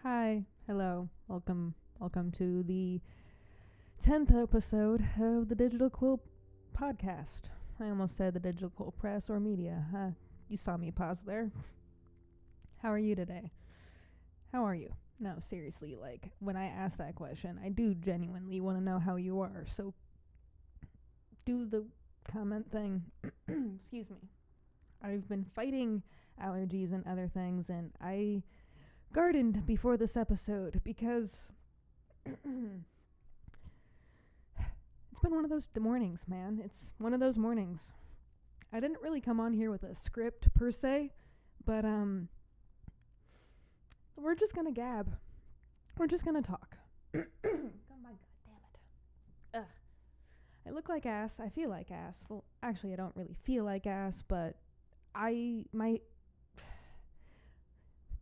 Hi, hello, welcome to the 10th episode of the Digital Quill podcast. I almost said the Digital Quill Press or Media. You saw me pause there. How are you today? How are you? No, seriously, like, when I ask that question, I do genuinely want to know how you are, so do the comment thing. Excuse me. I've been fighting allergies and other things, and I gardened before this episode because it's been one of those mornings, man. It's one of those mornings. I didn't really come on here with a script per se, but we're just gonna gab. We're just gonna talk. Oh my god, damn it. Ugh. I look like ass. I feel like ass. Well, actually, I don't really feel like ass, but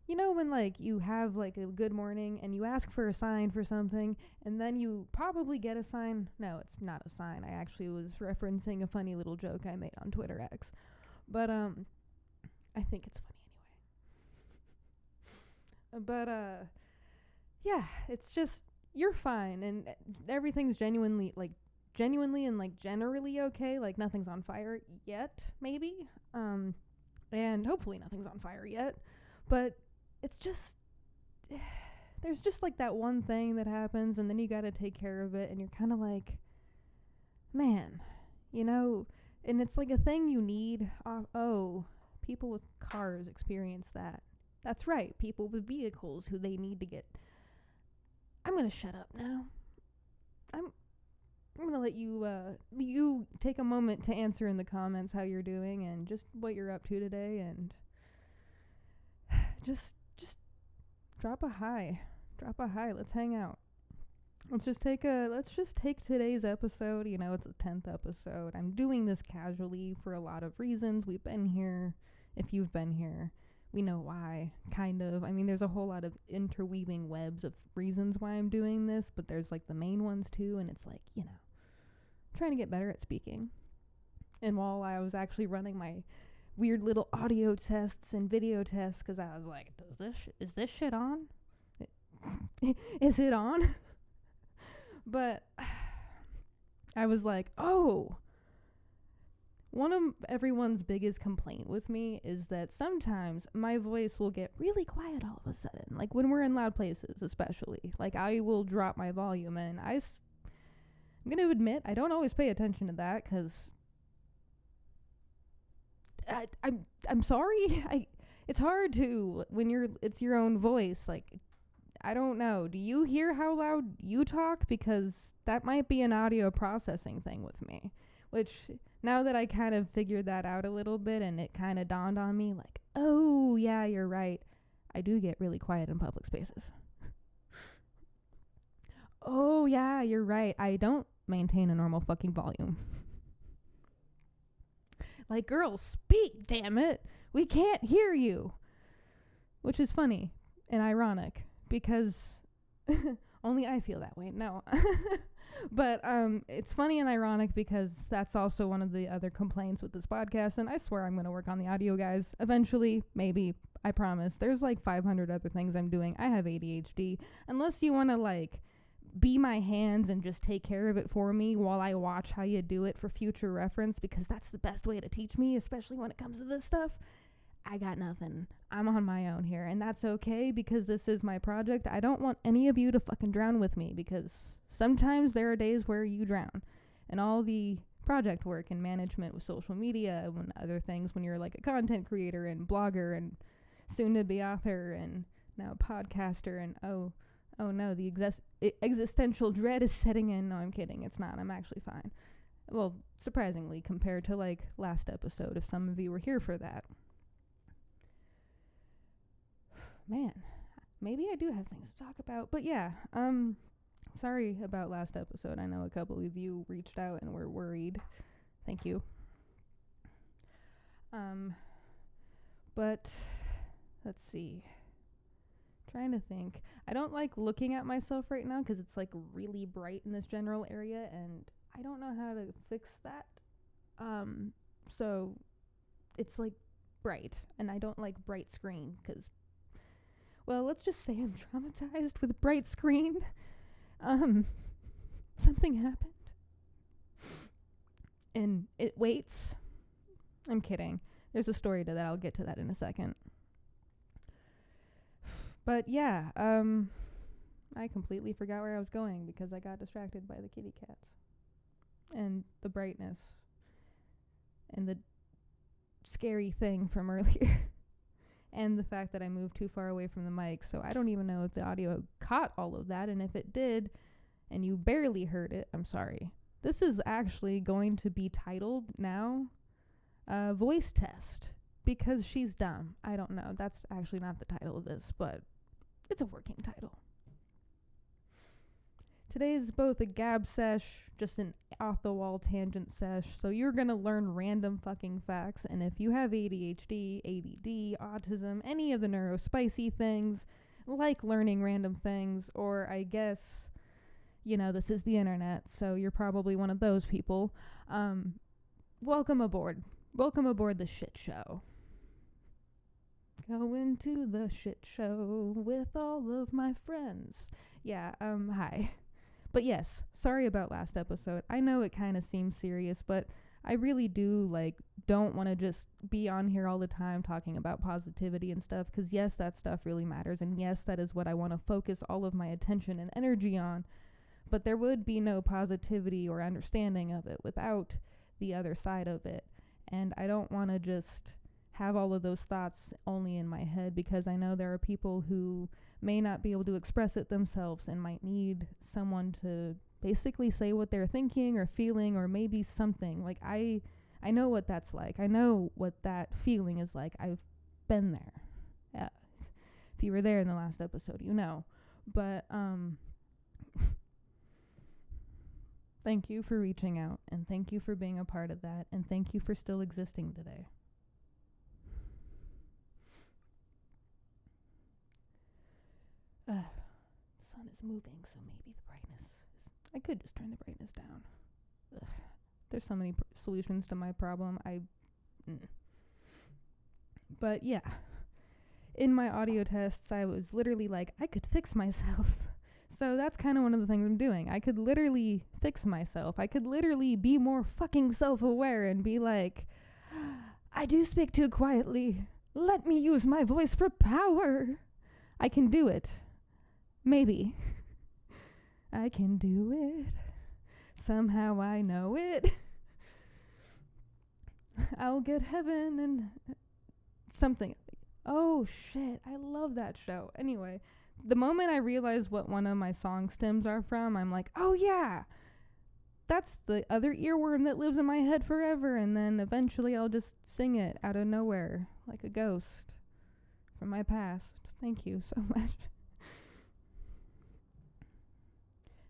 you know when like you have like a good morning and you ask for a sign for something and then you probably get a sign? No, it's not a sign. I actually was referencing a funny little joke I made on Twitter X. But I think it's funny anyway. But yeah, it's just you're fine and everything's genuinely and like generally okay. Like nothing's on fire yet, maybe. And hopefully nothing's on fire yet. But it's just there's just like that one thing that happens and then you got to take care of it and you're kind of like, man, you know, and it's like a thing you need. Oh, people with cars experience that. That's right, people with vehicles who they need to get. I'm going to shut up now. I'm going to let you take a moment to answer in the comments how you're doing and just what you're up to today, and just drop a hi. Let's hang out. Let's just take today's episode. You know, it's the 10th episode. I'm doing this casually for a lot of reasons. We've been here. If you've been here, we know why, kind of. I mean, there's a whole lot of interweaving webs of reasons why I'm doing this, but there's like the main ones too, and it's like, you know, I'm trying to get better at speaking. And while I was actually running my weird little audio tests and video tests, because I was like, is this shit on? Is it on? But I was like, oh, one of everyone's biggest complaint with me is that sometimes my voice will get really quiet all of a sudden. Like when we're in loud places, especially. Like I will drop my volume, and I'm going to admit I don't always pay attention to that because I'm sorry. It's hard to when it's your own voice. Like I don't know. Do you hear how loud you talk? Because that might be an audio processing thing with me. Which now that I kind of figured that out a little bit and it kind of dawned on me, like, oh yeah, you're right. I do get really quiet in public spaces. Oh yeah, you're right. I don't maintain a normal fucking volume. Like, girl, speak, damn it. We can't hear you. Which is funny and ironic because only I feel that way. No. But it's funny and ironic because that's also one of the other complaints with this podcast, and I swear I'm going to work on the audio, guys. Eventually, maybe. I promise. There's like 500 other things I'm doing. I have ADHD. Unless you want to like be my hands and just take care of it for me while I watch how you do it for future reference, because that's the best way to teach me, especially when it comes to this stuff. I got nothing. I'm on my own here, and that's okay because this is my project. I don't want any of you to fucking drown with me, because sometimes there are days where you drown. And all the project work and management with social media and other things when you're like a content creator and blogger and soon to be author and now podcaster, and oh no, the existential dread is setting in. No, I'm kidding. It's not. I'm actually fine. Well, surprisingly, compared to like last episode, if some of you were here for that. Man, maybe I do have things to talk about. But yeah, sorry about last episode. I know a couple of you reached out and were worried. Thank you. But let's see. Trying to think. I don't like looking at myself right now because it's like really bright in this general area, and I don't know how to fix that. So it's like bright, and I don't like bright screen because Well, let's just say I'm traumatized with a bright screen. Something happened. And it waits. I'm kidding. There's a story to that. I'll get to that in a second. But yeah, I completely forgot where I was going because I got distracted by the kitty cats. And the brightness. And the scary thing from earlier. And the fact that I moved too far away from the mic. So I don't even know if the audio caught all of that. And if it did, and you barely heard it, I'm sorry. This is actually going to be titled now, Voice Test. Because she's dumb. I don't know. That's actually not the title of this, but it's a working title. Today is both a gab sesh, just an off-the-wall tangent sesh, so you're gonna learn random fucking facts, and if you have ADHD, ADD, autism, any of the neurospicy things, like learning random things, or I guess, this is the internet, so you're probably one of those people, welcome aboard. Welcome aboard the shit show. Going to the shit show with all of my friends. Yeah, hi. But yes, sorry about last episode. I know it kind of seems serious, but I really don't want to just be on here all the time talking about positivity and stuff, because yes, that stuff really matters, and yes, that is what I want to focus all of my attention and energy on, but there would be no positivity or understanding of it without the other side of it, and I don't want to just have all of those thoughts only in my head, because I know there are people who may not be able to express it themselves and might need someone to basically say what they're thinking or feeling, or maybe something. Like I know what that's like. I know what that feeling is like. I've been there. Yeah. If you were there in the last episode, you know. But thank you for reaching out, and thank you for being a part of that, and thank you for still existing today. The sun is moving, so maybe the brightness is... I could just turn the brightness down. There's so many solutions to my problem. But yeah. In my audio tests, I was literally like, I could fix myself. So that's kind of one of the things I'm doing. I could literally fix myself. I could literally be more fucking self-aware and be like, I do speak too quietly. Let me use my voice for power. I can do it. Maybe. I can do it. Somehow I know it. I'll get heaven and something. Oh shit, I love that show. Anyway, the moment I realized what one of my song stems are from, I'm like, oh yeah, that's the other earworm that lives in my head forever, and then eventually I'll just sing it out of nowhere, like a ghost from my past. Thank you so much.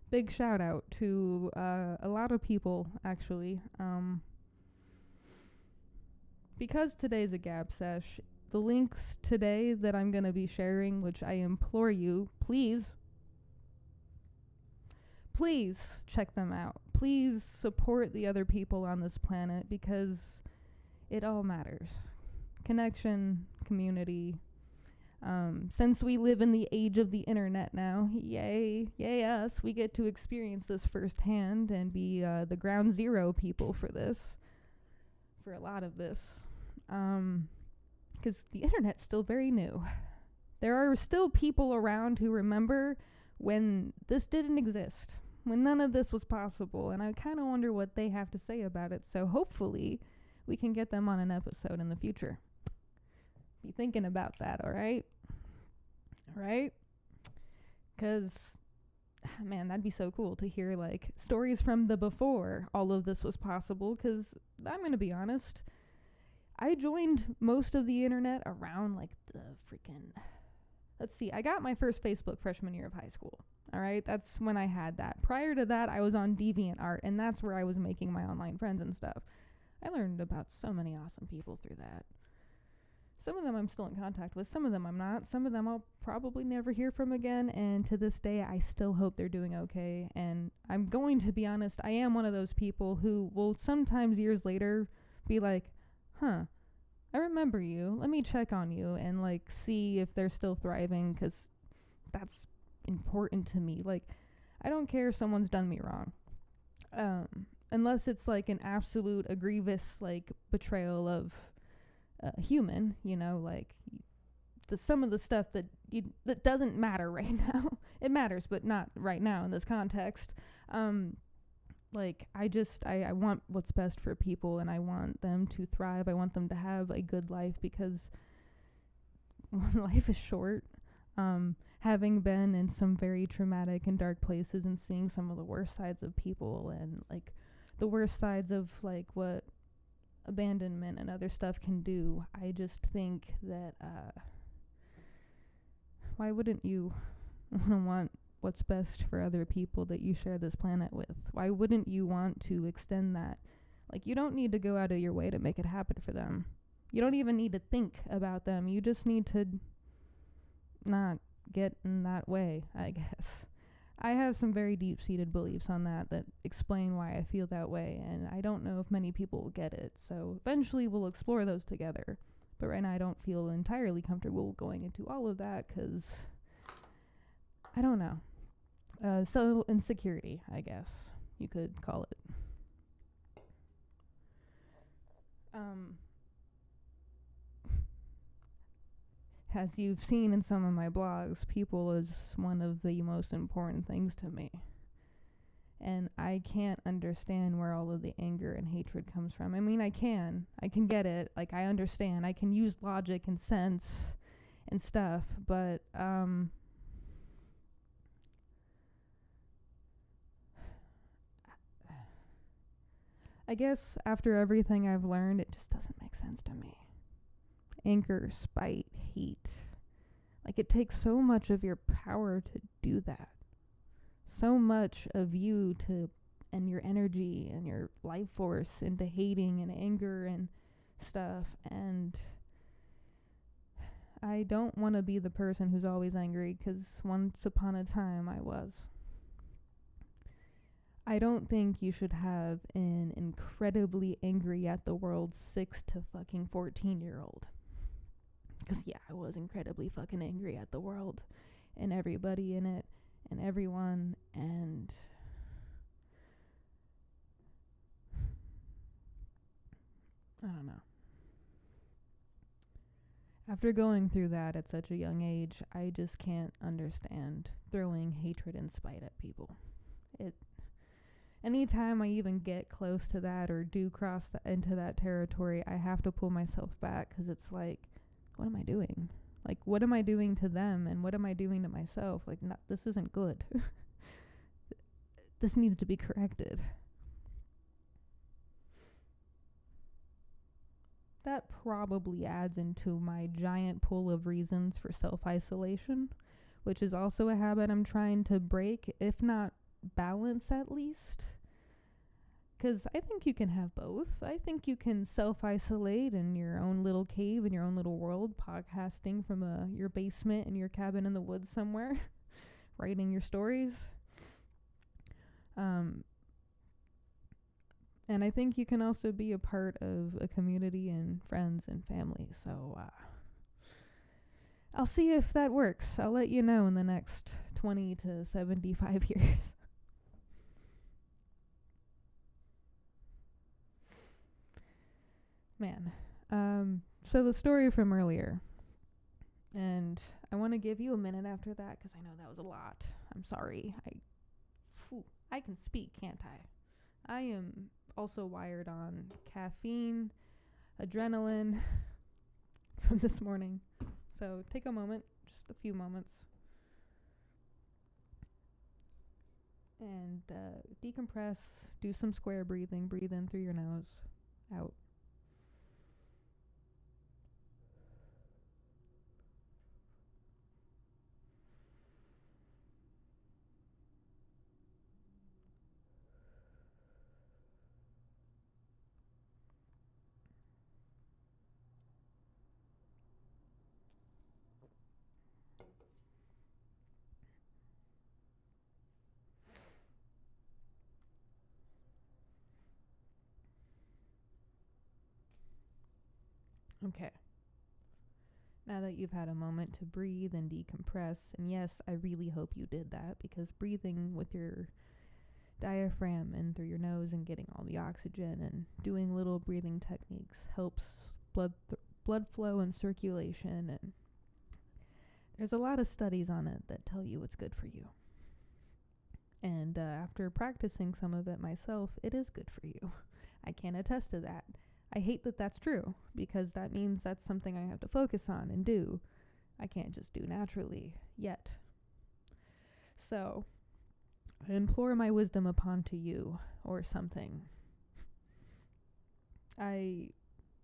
Big shout out to a lot of people, actually. Because today's a gab sesh, the links today that I'm going to be sharing, which I implore you, please check them out. Please support the other people on this planet, because it all matters. Connection, community. Since we live in the age of the internet now, yay us, we get to experience this firsthand and be the ground zero people for a lot of this. Because the internet's still very new. There are still people around who remember when this didn't exist, when none of this was possible, and I kind of wonder what they have to say about it, so hopefully we can get them on an episode in the future. Be thinking about that, alright? Alright? Because, man, that'd be so cool to hear, like, stories from the before all of this was possible, because I'm going to be honest, I joined most of the internet around, like, the freaking... Let's see, I got my first Facebook freshman year of high school, alright? That's when I had that. Prior to that, I was on DeviantArt, and that's where I was making my online friends and stuff. I learned about so many awesome people through that. Some of them I'm still in contact with, some of them I'm not, some of them I'll probably never hear from again, and to this day I still hope they're doing okay, and I'm going to be honest, I am one of those people who will sometimes years later be like, huh, I remember you. Let me check on you and like see if they're still thriving, cuz that's important to me. Like, I don't care if someone's done me wrong. Unless it's like an absolute, a grievous like betrayal of a human, like some of the stuff that doesn't matter right now. It matters, but not right now in this context. Like, I want what's best for people, and I want them to thrive. I want them to have a good life, because life is short. Having been in some very traumatic and dark places and seeing some of the worst sides of people, and like the worst sides of like what abandonment and other stuff can do, I just think that why wouldn't you want what's best for other people that you share this planet with? Why wouldn't you want to extend that? Like, you don't need to go out of your way to make it happen for them. You don't even need to think about them. You just need to not get in that way, I guess. I have some very deep-seated beliefs on that explain why I feel that way, and I don't know if many people will get it, so eventually we'll explore those together. But right now I don't feel entirely comfortable going into all of that, because I don't know. So insecurity, I guess you could call it. As you've seen in some of my blogs, people is one of the most important things to me. And I can't understand where all of the anger and hatred comes from. I mean, I can get it. Like, I understand. I can use logic and sense and stuff, but I guess after everything I've learned, it just doesn't make sense to me. Anger, spite, hate. Like, it takes so much of your power to do that. So much of you and your energy and your life force into hating and anger and stuff. And I don't want to be the person who's always angry, because once upon a time I was. I don't think you should have an incredibly angry at the world 6 to fucking 14-year-old. Because, yeah, I was incredibly fucking angry at the world and everybody in it and everyone, and I don't know. After going through that at such a young age, I just can't understand throwing hatred and spite at people. Anytime I even get close to that or do cross into that territory, I have to pull myself back, because it's like, what am I doing? Like, what am I doing to them, and what am I doing to myself? Like, this isn't good. This needs to be corrected. That probably adds into my giant pool of reasons for self-isolation, which is also a habit I'm trying to break, if not balance at least. Because I think you can have both. I think you can self-isolate in your own little cave, in your own little world, podcasting from your basement in your cabin in the woods somewhere, writing your stories. And I think you can also be a part of a community and friends and family. So I'll see if that works. I'll let you know in the next 20 to 75 years. Man. So the story from earlier. And I want to give you a minute after that, because I know that was a lot. I'm sorry. I can speak, can't I? I am also wired on caffeine, adrenaline from this morning. So take a moment, just a few moments, and decompress, do some square breathing. Breathe in through your nose, out. Okay. Now that you've had a moment to breathe and decompress, and yes, I really hope you did that, because breathing with your diaphragm and through your nose and getting all the oxygen and doing little breathing techniques helps blood flow and circulation, and there's a lot of studies on it that tell you it's good for you. And after practicing some of it myself, it is good for you. I can attest to that. I hate that that's true, because that means that's something I have to focus on and do. I can't just do naturally yet. So, I implore my wisdom upon to you, or something. I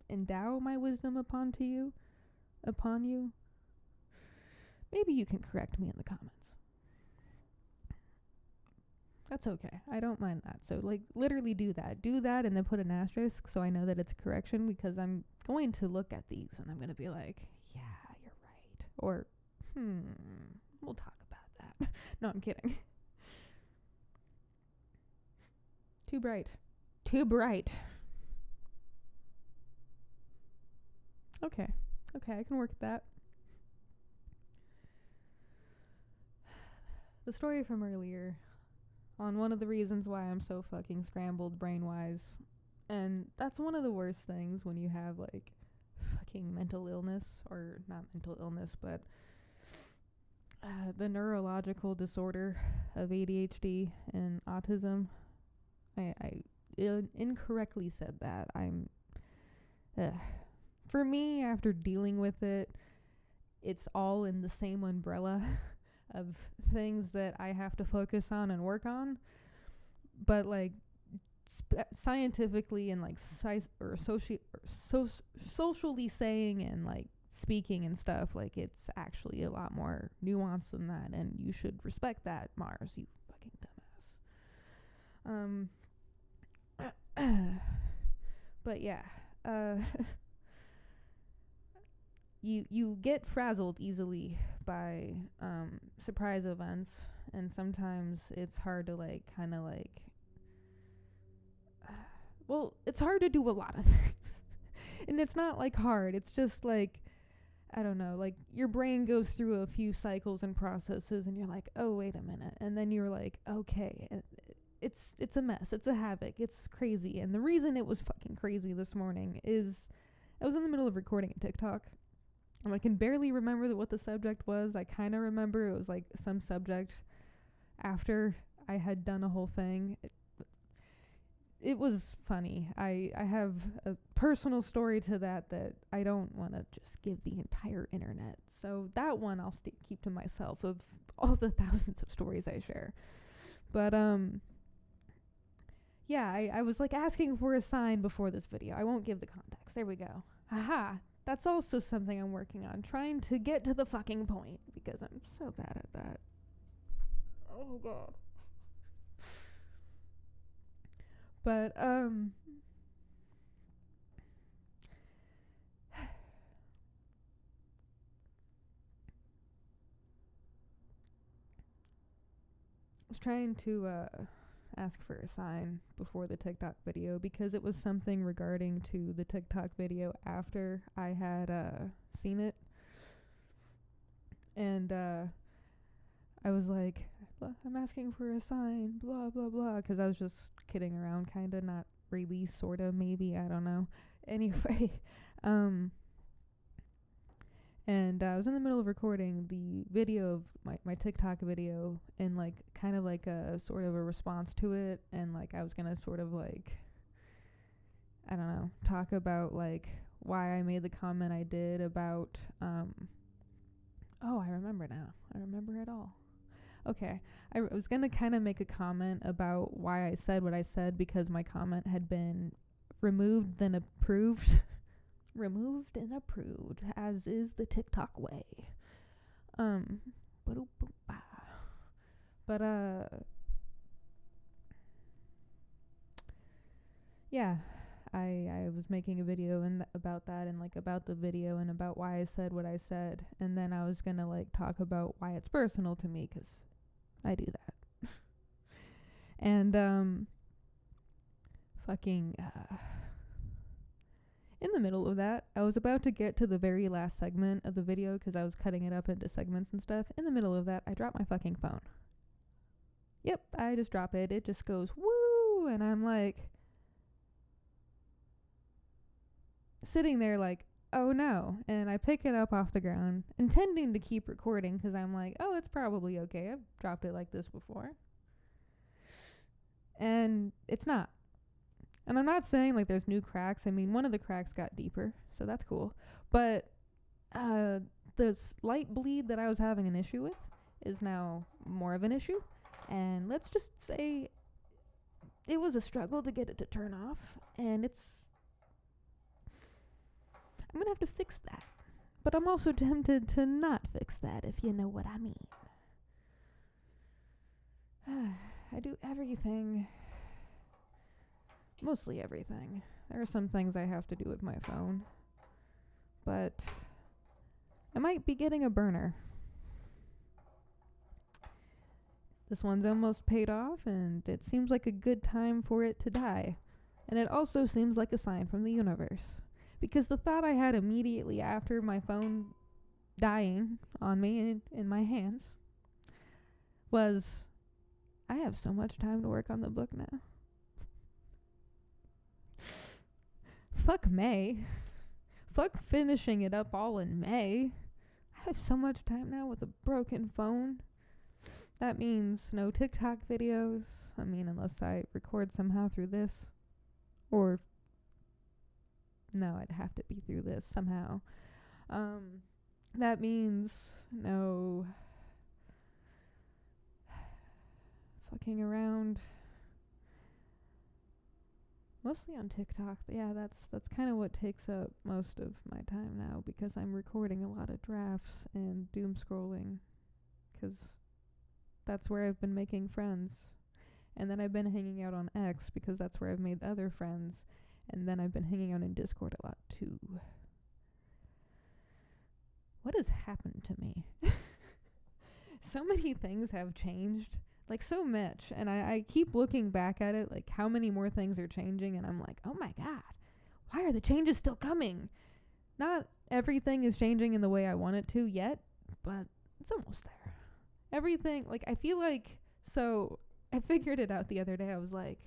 endow my wisdom upon you. Maybe you can correct me in the comments. That's okay. I don't mind that. So, like, literally do that. Do that and then put an asterisk so I know that it's a correction, because I'm going to look at these and I'm going to be like, yeah, you're right. Or, we'll talk about that. No, I'm kidding. Too bright. Too bright. Okay. Okay, I can work with that. The story from earlier, on one of the reasons why I'm so fucking scrambled brain-wise. And that's one of the worst things when you have, like, fucking mental illness, or not mental illness, but the neurological disorder of ADHD and autism. I incorrectly said that. For me, after dealing with it, it's all in the same umbrella of things that I have to focus on and work on, but like scientifically and like socially saying and like speaking and stuff, like it's actually a lot more nuanced than that, and you should respect that, Mars, you fucking dumbass. But yeah, you get frazzled easily by surprise events, and sometimes it's hard to like kind of like it's hard to do a lot of things. And it's not like hard, it's just like, I don't know, like your brain goes through a few cycles and processes and you're like, oh wait a minute, and then you're like, okay, it's a mess, it's a havoc, it's crazy. And the reason it was fucking crazy this morning is I was in the middle of recording a TikTok, and I can barely remember what the subject was. I kind of remember it was like some subject after I had done a whole thing. It was funny. I have a personal story to that I don't want to just give the entire internet. So that one I'll keep to myself, of all the thousands of stories I share. But yeah, I was like asking for a sign before this video. I won't give the context. There we go. Haha. That's also something I'm working on, trying to get to the fucking point, because I'm so bad at that. Oh god. But I was trying to ask for a sign before the TikTok video, because it was something regarding to the TikTok video after I had seen it. And I was like, I'm asking for a sign, blah blah blah, because I was just kidding around, kinda, not really, sorta, maybe, I don't know. Anyway, and I was in the middle of recording the video of my TikTok video, and like kind of like a sort of a response to it, and like I was gonna sort of like, I don't know, talk about like why I made the comment I did about oh, I remember now. I remember it all. Okay, I was gonna kind of make a comment about why I said what I said, because my comment had been removed then approved. Removed and approved, as is the TikTok way. But yeah, I was making a video about that, and like about the video and about why I said what I said, and then I was gonna like talk about why it's personal to me, 'cause I do that. And fucking in the middle of that, I was about to get to the very last segment of the video because I was cutting it up into segments and stuff. In the middle of that, I dropped my fucking phone. Yep, I just drop it. It just goes, woo! And I'm like, sitting there like, oh no. And I pick it up off the ground, intending to keep recording because I'm like, oh, it's probably okay. I've dropped it like this before. And it's not. And I'm not saying like there's new cracks. I mean, one of the cracks got deeper, so that's cool. But the slight bleed that I was having an issue with is now more of an issue. And let's just say it was a struggle to get it to turn off. And I'm going to have to fix that. But I'm also tempted to not fix that, if you know what I mean. I do everything. Mostly everything. There are some things I have to do with my phone. But I might be getting a burner. This one's almost paid off, and it seems like a good time for it to die. And it also seems like a sign from the universe. Because the thought I had immediately after my phone dying on me in my hands was, I have so much time to work on the book now. Fuck May. Fuck finishing it up all in May. I have so much time now with a broken phone. That means no TikTok videos. I mean, unless I record somehow through this. Or, no, I'd have to be through this somehow. That means no fucking around. Mostly on TikTok. Yeah, that's kind of what takes up most of my time now, because I'm recording a lot of drafts and doom scrolling, because that's where I've been making friends. And then I've been hanging out on X, because that's where I've made other friends. And then I've been hanging out in Discord a lot too. What has happened to me? So many things have changed. Like, so much. And I keep looking back at it, like, how many more things are changing, and I'm like, oh my god, why are the changes still coming? Not everything is changing in the way I want it to yet, but it's almost there. Everything, like, I feel like, so, I figured it out the other day. I was like,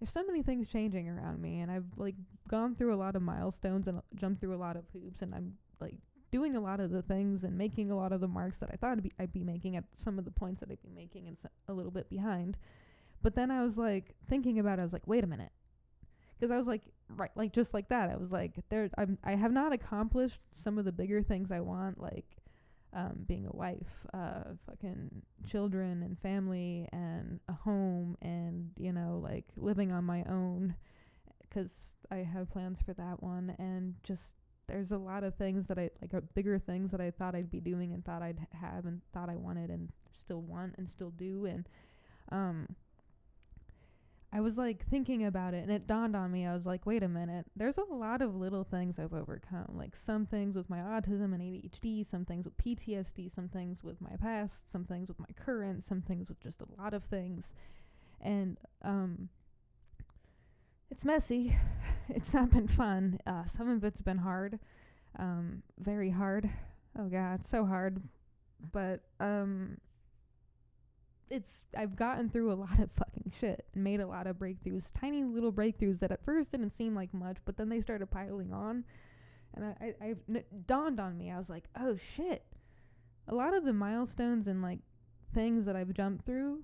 there's so many things changing around me, and I've, like, gone through a lot of milestones and jumped through a lot of hoops, and I'm, like, doing a lot of the things and making a lot of the marks that I thought I'd be making at some of the points that I'd be making, and a little bit behind. But then I was like thinking about it. I was like, wait a minute, because I was like, right, like just like that. I was like, I have not accomplished some of the bigger things I want, like being a wife, fucking children and family and a home, and like living on my own, because I have plans for that one, and just. There's a lot of things that bigger things that I thought I'd be doing and thought I'd have and thought I wanted and still want and still do. And I was like thinking about it, and it dawned on me. I was like, wait a minute, there's a lot of little things I've overcome. Like some things with my autism and ADHD, some things with PTSD, some things with my past, some things with my current, some things with just a lot of things. And it's messy. It's not been fun. Some of it's been hard. Very hard. Oh god, so hard. But I've gotten through a lot of fucking shit and made a lot of breakthroughs, tiny little breakthroughs that at first didn't seem like much, but then they started piling on. And it dawned on me. I was like, oh shit. A lot of the milestones and like things that I've jumped through,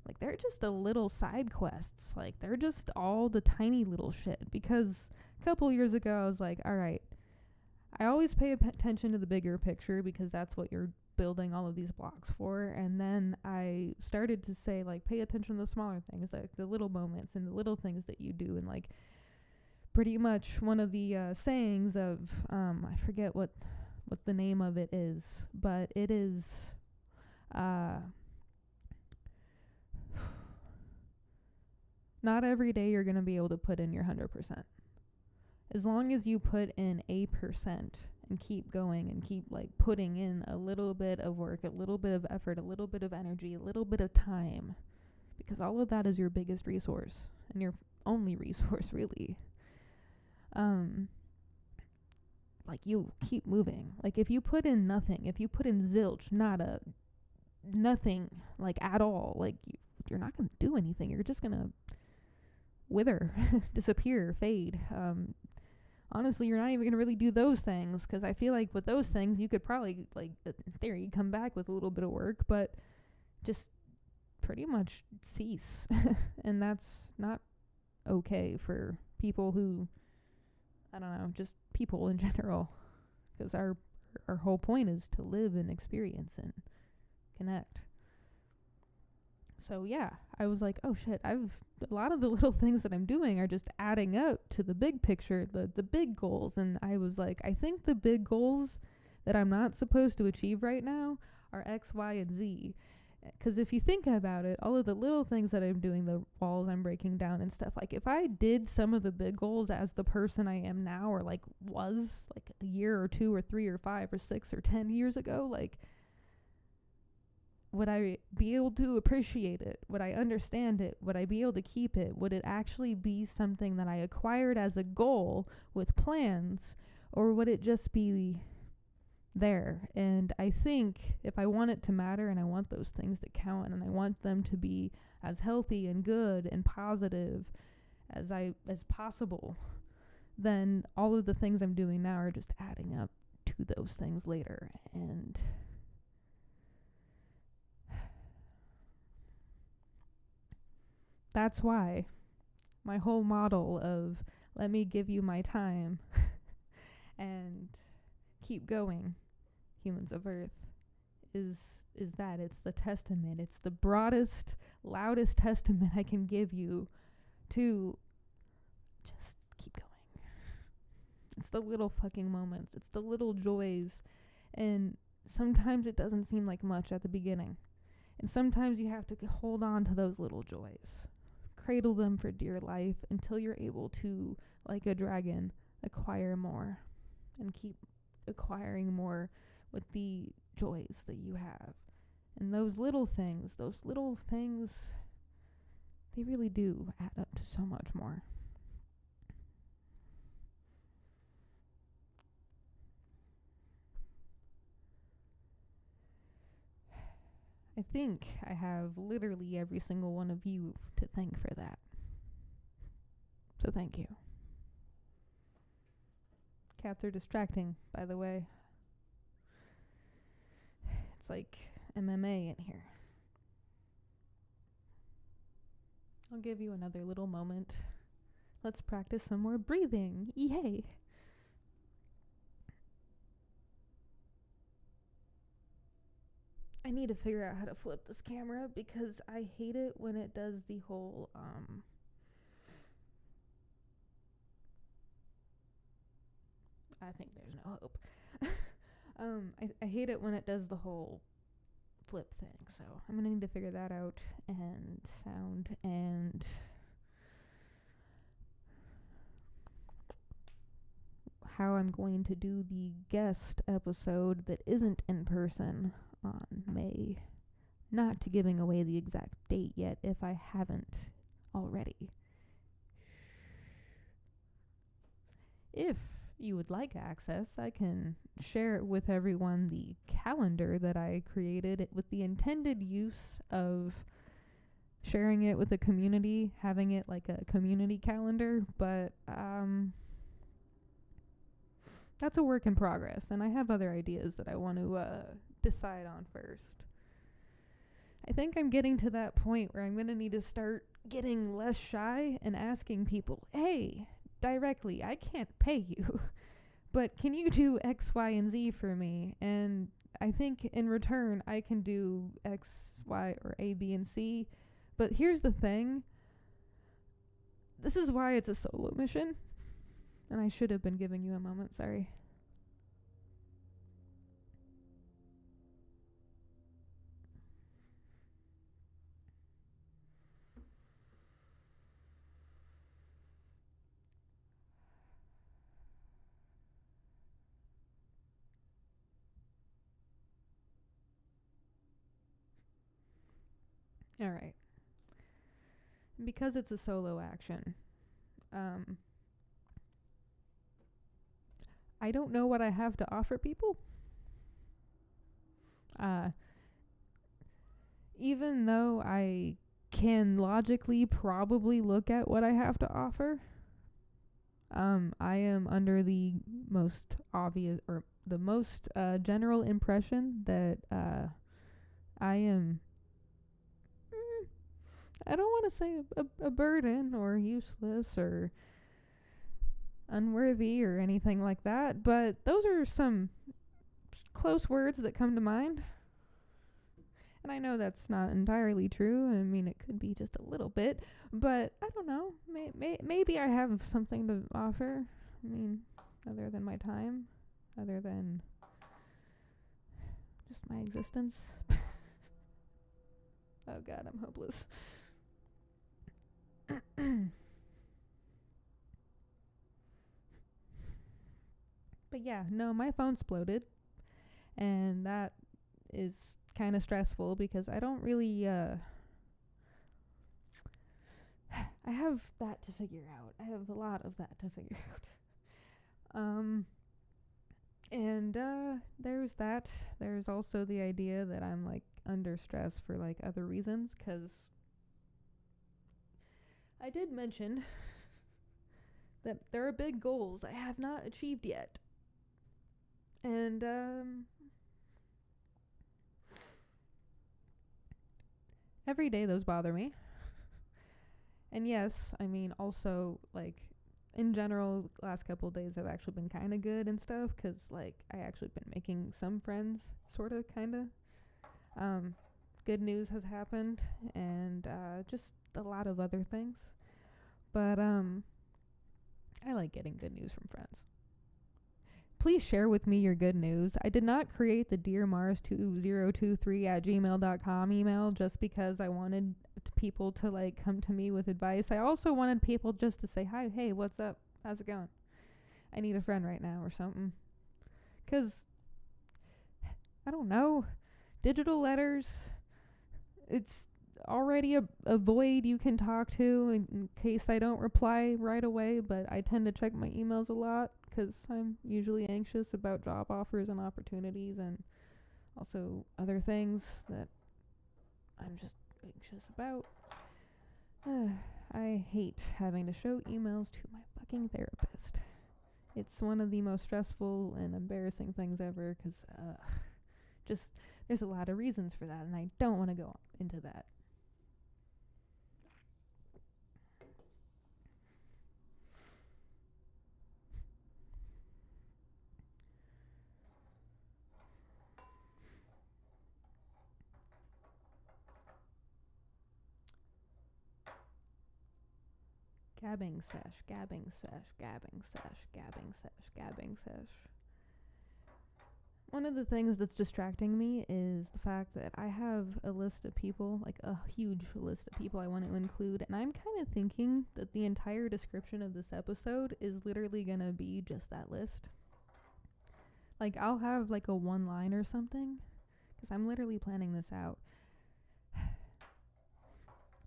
like, they're just a little side quests. Like, they're just all the tiny little shit. Because a couple years ago, I was like, all right, I always pay attention to the bigger picture because that's what you're building all of these blocks for. And then I started to say, like, pay attention to the smaller things, like the little moments and the little things that you do. And, like, pretty much one of the sayings of, I forget what the name of it is, but it is, not every day you're going to be able to put in your 100%. As long as you put in 8% and keep going and keep like putting in a little bit of work, a little bit of effort, a little bit of energy, a little bit of time, because all of that is your biggest resource and your only resource, really. like, you keep moving. Like, if you put in nothing, if you put in zilch, nada, nothing, like, at all, like, you're not going to do anything. You're just going to wither, disappear, fade. Honestly, you're not even going to really do those things, because I feel like with those things, you could probably, like, in theory, come back with a little bit of work, but just pretty much cease. And that's not okay for people who, I don't know, just people in general, because our whole point is to live and experience and connect. So yeah, I was like, oh shit, a lot of the little things that I'm doing are just adding up to the big picture, the big goals. And I was like, I think the big goals that I'm not supposed to achieve right now are X, Y, and Z. Because if you think about it, all of the little things that I'm doing, the walls I'm breaking down and stuff, like, if I did some of the big goals as the person I am now, or like was like a year or 2 or 3 or 5 or 6 or 10 years ago, like, would I be able to appreciate it? Would I understand it? Would I be able to keep it? Would it actually be something that I acquired as a goal with plans? Or would it just be there? And I think if I want it to matter, and I want those things to count, and I want them to be as healthy and good and positive as possible, then all of the things I'm doing now are just adding up to those things later. And that's why my whole model of let me give you my time and keep going, humans of Earth, is that it's the testament. It's the broadest, loudest testament I can give you to just keep going. It's the little fucking moments. It's the little joys. And sometimes it doesn't seem like much at the beginning. And sometimes you have to hold on to those little joys. Cradle them for dear life until you're able to, like a dragon, acquire more and keep acquiring more with the joys that you have. And those little things, they really do add up to so much more. I think I have literally every single one of you to thank for that. So thank you. Cats are distracting, by the way. It's like MMA in here. I'll give you another little moment. Let's practice some more breathing. Yay! I need to figure out how to flip this camera because I hate it when it does the whole, I think there's no hope. I hate it when it does the whole flip thing, so I'm gonna need to figure that out, and sound, and how I'm going to do the guest episode that isn't in person on May. Not giving away the exact date yet if I haven't already. If you would like access, I can share with everyone the calendar that I created with the intended use of sharing it with the community, having it like a community calendar, but that's a work in progress, and I have other ideas that I want to decide on first. I think I'm getting to that point where I'm going to need to start getting less shy and asking people, hey, directly, I can't pay you, but can you do X, Y, and Z for me? And I think in return, I can do X, Y, or A, B, and C. But here's the thing. This is why it's a solo mission. And I should have been giving you a moment, sorry. Alright. Because it's a solo action, I don't know what I have to offer people. Even though I can logically probably look at what I have to offer, I am under the most obvious or the most general impression that I am, I don't want to say a burden or useless or unworthy or anything like that, but those are some close words that come to mind. And I know that's not entirely true. I mean, it could be just a little bit, but I don't know. Maybe I have something to offer. I mean, other than my time, other than just my existence. Oh God, I'm hopeless. But yeah, no, my phone exploded, and that is kind of stressful because I don't really I have that to figure out. I have a lot of that to figure out. And there's that. There's also the idea that I'm like under stress for like other reasons, 'cause I did mention that there are big goals I have not achieved yet. And every day those bother me. And yes, I mean, also, like, in general, last couple of days have actually been kind of good and stuff, 'cause like, I actually been making some friends, sort of, kind of. Good news has happened, and just a lot of other things. But I like getting good news from friends. Please share with me your good news. I did not create the dearmars2023@gmail.com email just because I wanted people to like come to me with advice. I also wanted people just to say, hi, hey, what's up? How's it going? I need a friend right now or something. 'Cause, I don't know, digital letters, it's already a void you can talk to in case I don't reply right away, but I tend to check my emails a lot, 'cause I'm usually anxious about job offers and opportunities, and also other things that I'm just anxious about. I hate having to show emails to my fucking therapist. It's one of the most stressful and embarrassing things ever, 'cause just there's a lot of reasons for that, and I don't want to go into that. Gabbing sesh, gabbing sesh, gabbing sesh, gabbing sesh, gabbing sesh. One of the things that's distracting me is the fact that I have a list of people, like a huge list of people I want to include, and I'm kind of thinking that the entire description of this episode is literally gonna be just that list. Like, I'll have like a one line or something, 'cause I'm literally planning this out.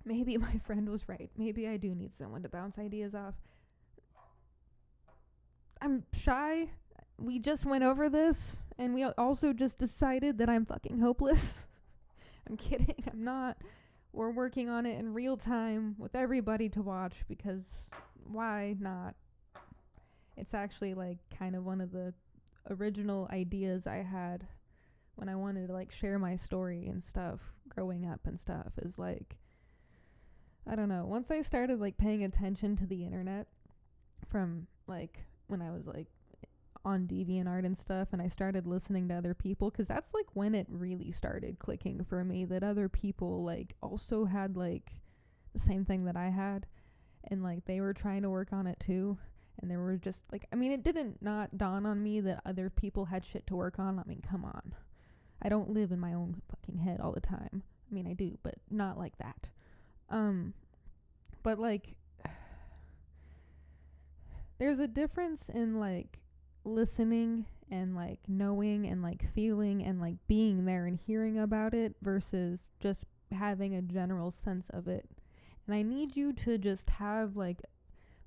Maybe my friend was right. Maybe I do need someone to bounce ideas off. I'm shy. We just went over this, and we also just decided that I'm fucking hopeless. I'm kidding. I'm not. We're working on it in real time with everybody to watch, because why not? It's actually like kind of one of the original ideas I had when I wanted to like share my story and stuff growing up and stuff, is like, I don't know, once I started like paying attention to the internet from like when I was like on DeviantArt and stuff, and I started listening to other people, 'cause that's like when it really started clicking for me that other people like also had like the same thing that I had, and like they were trying to work on it too. And there were just like, I mean, it didn't not dawn on me that other people had shit to work on. I mean, come on. I don't live in my own fucking head all the time. I mean, I do, but not like that. But like, there's a difference in like listening and like knowing and like feeling and like being there and hearing about it versus just having a general sense of it. And I need you to just have like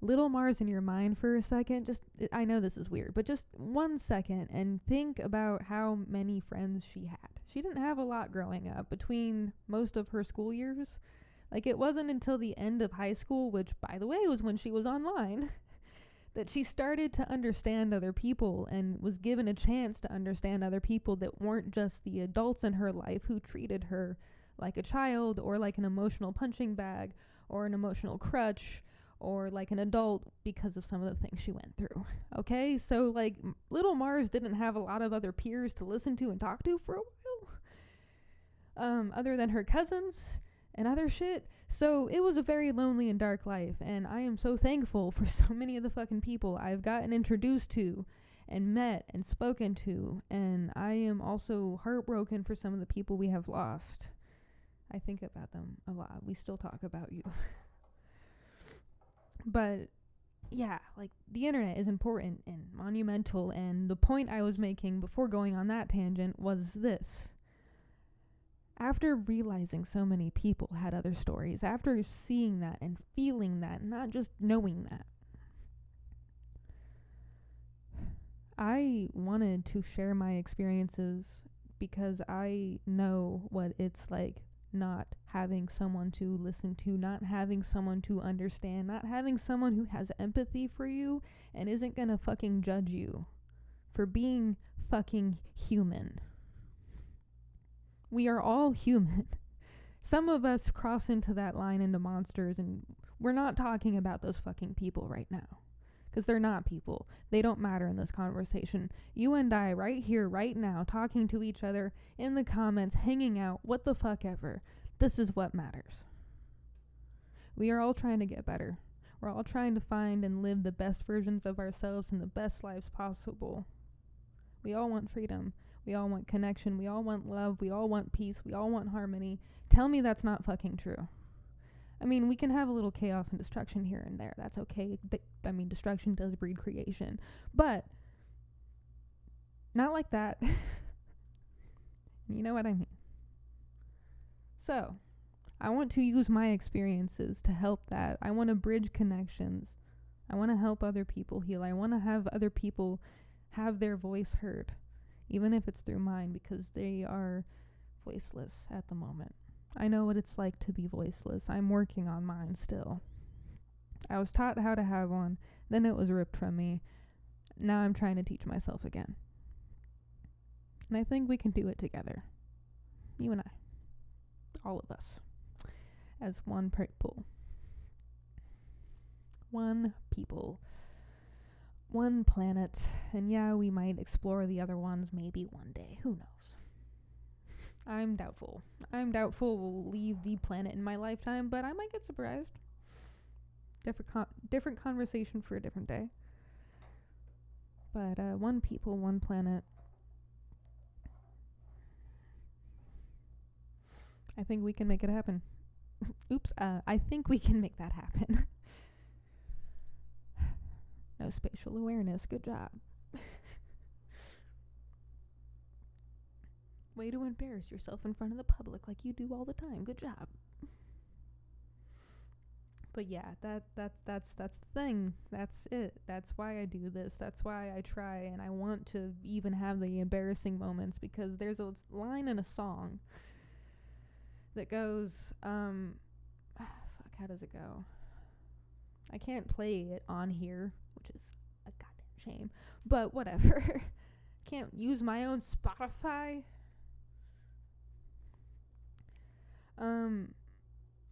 little Mars in your mind for a second. I know this is weird, but just 1 second and think about how many friends she had. She didn't have a lot growing up between most of her school years. Like, it wasn't until the end of high school, which, by the way, was when she was online, that she started to understand other people and was given a chance to understand other people that weren't just the adults in her life who treated her like a child or like an emotional punching bag or an emotional crutch or like an adult because of some of the things she went through. Okay? So, like, little Mars didn't have a lot of other peers to listen to and talk to for a while, other than her cousins and other shit. So it was a very lonely and dark life, and I am so thankful for so many of the fucking people I've gotten introduced to and met and spoken to, and I am also heartbroken for some of the people we have lost. I think about them a lot. We still talk about you. But yeah, like, the internet is important and monumental, and the point I was making before going on that tangent was this. After realizing so many people had other stories, after seeing that and feeling that, not just knowing that, I wanted to share my experiences because I know what it's like not having someone to listen to, not having someone to understand, not having someone who has empathy for you and isn't gonna fucking judge you for being fucking human. We are all human. Some of us cross into that line into monsters, and we're not talking about those fucking people right now. Because they're not people. They don't matter in this conversation. You and I, right here, right now, talking to each other, in the comments, hanging out, what the fuck ever. This is what matters. We are all trying to get better. We're all trying to find and live the best versions of ourselves in the best lives possible. We all want freedom. We all want connection. We all want love. We all want peace. We all want harmony. Tell me that's not fucking true. I mean, we can have a little chaos and destruction here and there. That's okay. Destruction does breed creation. But not like that. You know what I mean? So, I want to use my experiences to help that. I want to bridge connections. I want to help other people heal. I want to have other people have their voice heard, even if it's through mine, because they are voiceless at the moment. I know what it's like to be voiceless. I'm working on mine still. I was taught how to have one, then it was ripped from me. Now I'm trying to teach myself again. And I think we can do it together. You and I. All of us. As one people. One people. One planet. And yeah, we might explore the other ones maybe one day. Who knows? I'm doubtful. I'm doubtful we'll leave the planet in my lifetime, but I might get surprised. Different conversation for a different day. But one people, one planet. I think we can make it happen. Oops, I think we can make that happen. No spatial awareness, good job. Way to embarrass yourself in front of the public like you do all the time. Good job. But yeah, that's the thing. That's it. That's why I do this. That's why I try, and I want to even have the embarrassing moments, because there's a line in a song that goes, how does it go? I can't play it on here, which is a goddamn shame. But whatever. Can't use my own Spotify.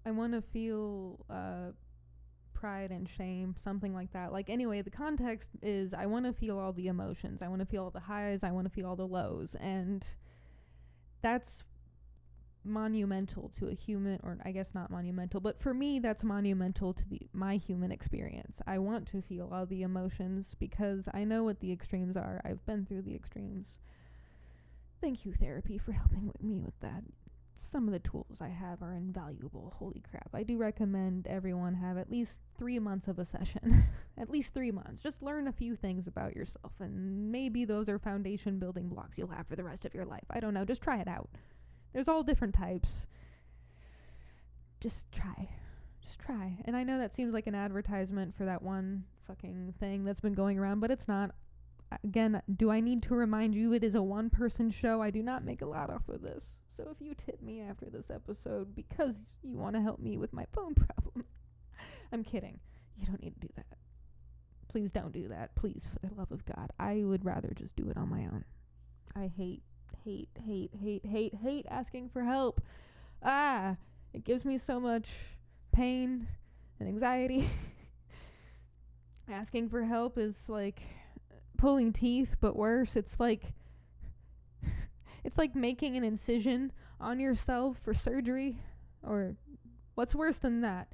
I want to feel pride and shame, something like that. Like, anyway, the context is I want to feel all the emotions. I want to feel all the highs. I want to feel all the lows. And that's monumental to a human, or I guess not monumental, but for me, that's monumental to my human experience. I want to feel all the emotions because I know what the extremes are. I've been through the extremes. Thank you, therapy, for helping me with that. Some of the tools I have are invaluable. Holy crap. I do recommend everyone have at least 3 months of a session. At least 3 months. Just learn a few things about yourself, and maybe those are foundation building blocks you'll have for the rest of your life. I don't know. Just try it out. There's all different types. Just try. Just try. And I know that seems like an advertisement for that one fucking thing that's been going around, but it's not. Again, do I need to remind you it is a one-person show? I do not make a lot off of this. So if you tip me after this episode because you want to help me with my phone problem, I'm kidding. You don't need to do that. Please don't do that. Please, for the love of God. I would rather just do it on my own. I hate asking for help. It gives me so much pain and anxiety. Asking for help is like pulling teeth, but worse. It's like making an incision on yourself for surgery, or what's worse than that?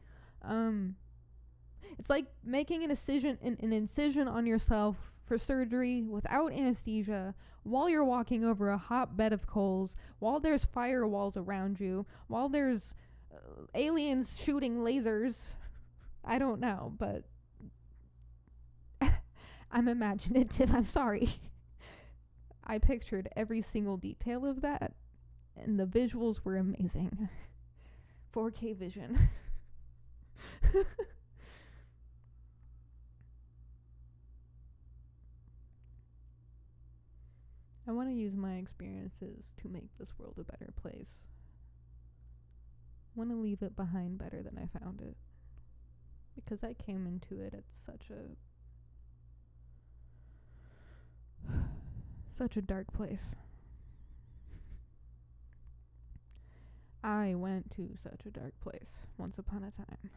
It's like making an incision on yourself for surgery without anesthesia, while you're walking over a hot bed of coals, while there's firewalls around you, while there's aliens shooting lasers. I don't know, but I'm imaginative. I'm sorry. I pictured every single detail of that, and the visuals were amazing. 4K vision. I want to use my experiences to make this world a better place. I want to leave it behind better than I found it. Because I came into it at such a dark place. I went to such a dark place once upon a time.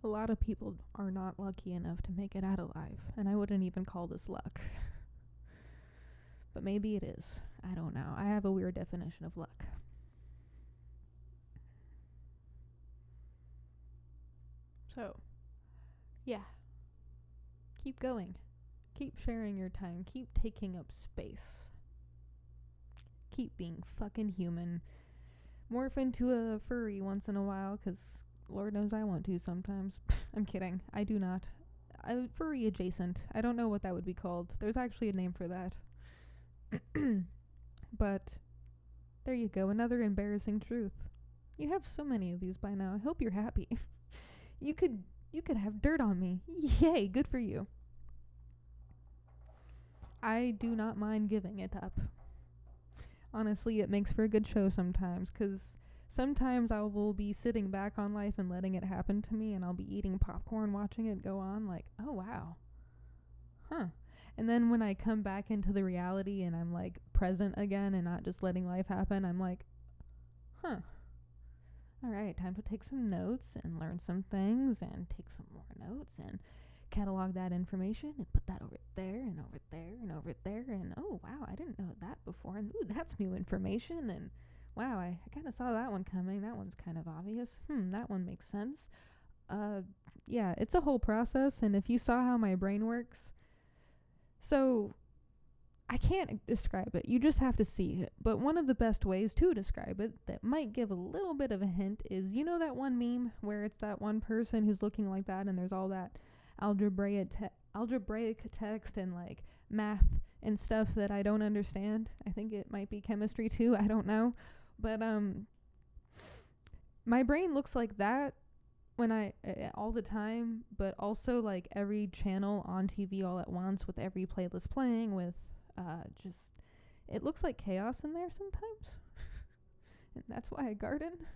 A lot of people are not lucky enough to make it out alive, and I wouldn't even call this luck. But maybe it is. I don't know. I have a weird definition of luck. So, yeah. Keep going. Keep sharing your time. Keep taking up space. Keep being fucking human. Morph into a furry once in a while, 'cause Lord knows I want to sometimes. I'm kidding. I do not. Furry adjacent. I don't know what that would be called. There's actually a name for that. But there you go. Another embarrassing truth. You have so many of these by now. I hope you're happy. You could have dirt on me. Yay, good for you. I do not mind giving it up. Honestly, it makes for a good show sometimes, 'cause sometimes I will be sitting back on life and letting it happen to me, and I'll be eating popcorn watching it go on, like, oh wow. Huh. And then when I come back into the reality and I'm like present again and not just letting life happen, I'm like, huh. Alright, time to take some notes and learn some things and take some more notes and catalog that information and put that over there and over there and over there, and oh wow, I didn't know that before, and ooh, that's new information, and wow, I kind of saw that one coming. That one's kind of obvious. That one makes sense. Yeah, it's a whole process, and if you saw how my brain works, so I can't describe it. You just have to see it. But one of the best ways to describe it that might give a little bit of a hint is, you know that one meme where it's that one person who's looking like that and there's all that algebraic text and like math and stuff that I don't understand. I think it might be chemistry too. I don't know. But my brain looks like that when I all the time, but also like every channel on TV all at once with every playlist playing with just it looks like chaos in there sometimes. And that's why I garden,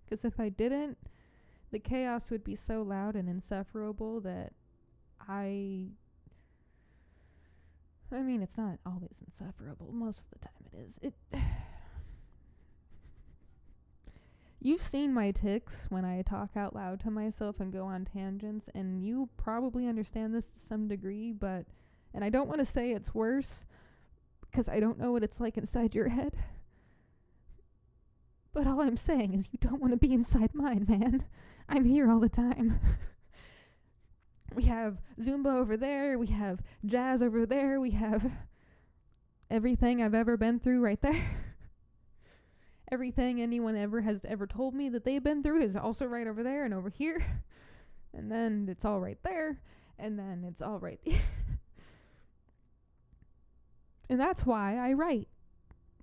because if I didn't, the chaos would be so loud and insufferable that I mean, it's not always insufferable. Most of the time it is. You've seen my tics when I talk out loud to myself and go on tangents, and you probably understand this to some degree, and I don't want to say it's worse, because I don't know what it's like inside your head. But all I'm saying is you don't want to be inside mine, man. I'm here all the time. We have Zumba over there, we have jazz over there, we have everything I've ever been through right there. Everything anyone has ever told me that they've been through is also right over there and over here. And then it's all right there, and then it's all right there. And that's why I write.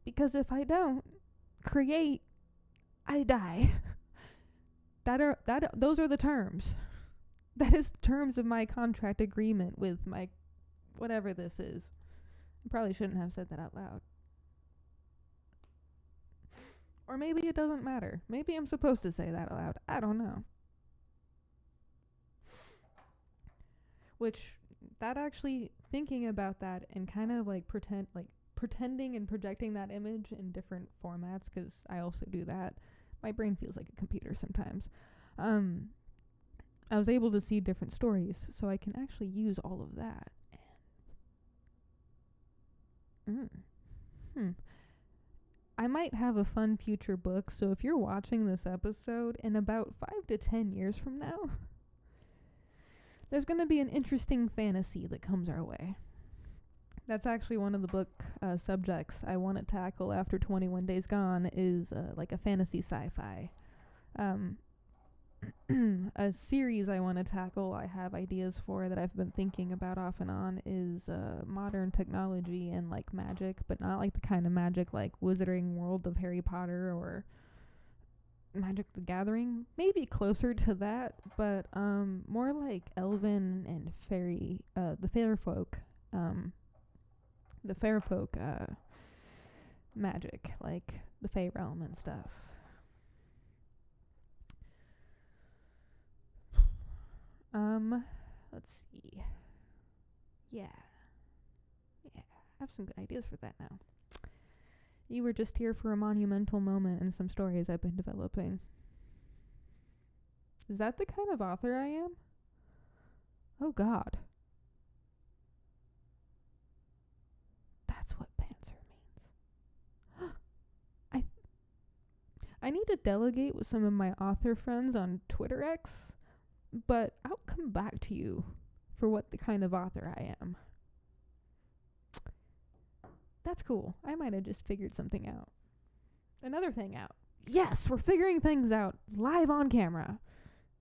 Because if I don't, create, I die. Those are the terms. That is the terms of my contract agreement with my whatever this is. I probably shouldn't have said that out loud. Or maybe it doesn't matter. Maybe I'm supposed to say that aloud. I don't know. Which, that actually, thinking about that and kind of like pretending and projecting that image in different formats, because I also do that. My brain feels like a computer sometimes. I was able to see different stories, so I can actually use all of that. I might have a fun future book, so if you're watching this episode in about 5 to 10 years from now, there's going to be an interesting fantasy that comes our way. That's actually one of the book subjects I want to tackle after 21 Days Gone is like a fantasy sci-fi. A series I want to tackle, I have ideas for that I've been thinking about off and on, is modern technology and like magic, but not like the kind of magic like Wizarding World of Harry Potter or Magic the Gathering. Maybe closer to that, but more like elven and fairy, the fair folk magic, like the Fey realm and stuff. Let's see. Yeah, I have some good ideas for that now. You were just here for a monumental moment and some stories I've been developing. Is that the kind of author I am? Oh God. That's what Panzer means. I need to delegate with some of my author friends on Twitter X, but I'll come back to you for what the kind of author I am. That's cool. I might have just figured something out. Another thing out. Yes, we're figuring things out live on camera.